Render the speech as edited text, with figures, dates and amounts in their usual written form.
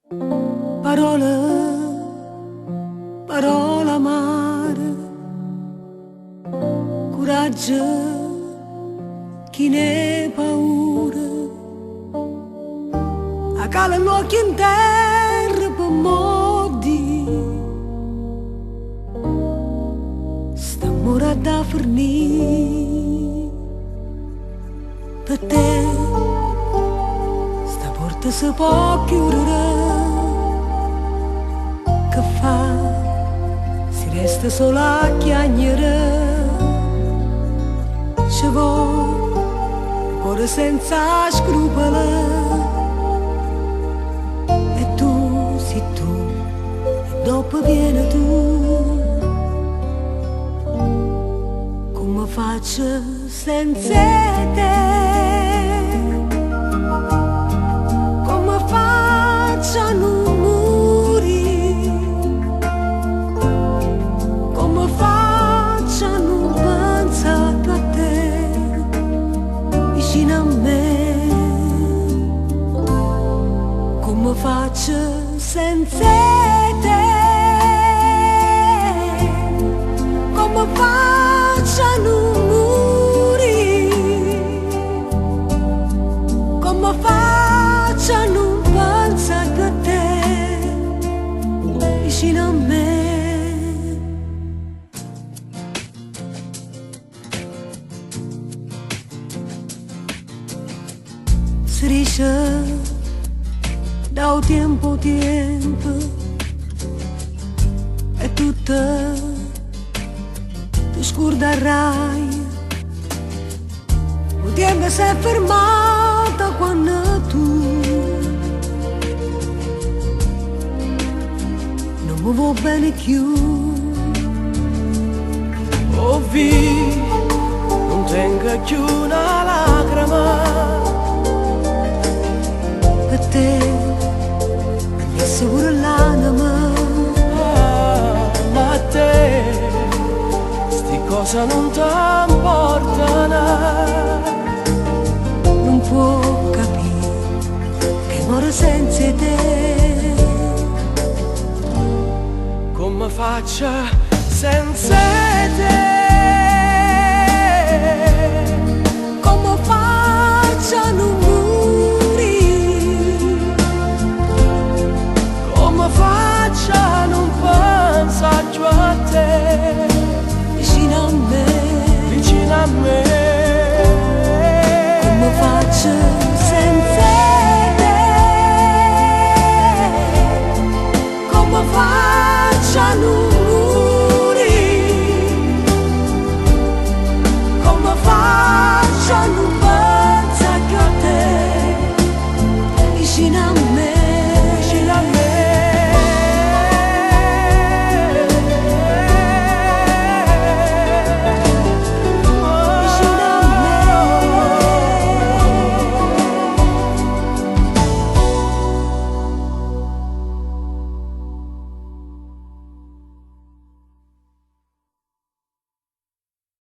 Parola, parola amare, coraggio, chi ne paura, a cala l'occhio in terra per modi, sta mora da fornì, per te, sta porta si può chiudere. Che fa? Si resta sola a chiagnere. Ci vuole cuore senza scrupoli. E tu, sei tu, e dopo vieni tu. Come faccio senza te? Come faccio a non vicino a me, come faccio senza te, come faccio a non morire, come faccio a non pensare che te, vicino a me. Si dice da un tempo e tutto ti scorderai. Un tempo si è fermata quando tu non mi vuoi bene più. Oh vi, non tenga più una lacrima. Per te mi assicuro l'anima. Ma a te sti cose non t'importano. Non può capire che muore senza te. Come faccio senza te? Come faccio a non faccia non pensa più a te, vicino a me, vicino a me. come faccio senza te, come faccio a non morire, come faccio a non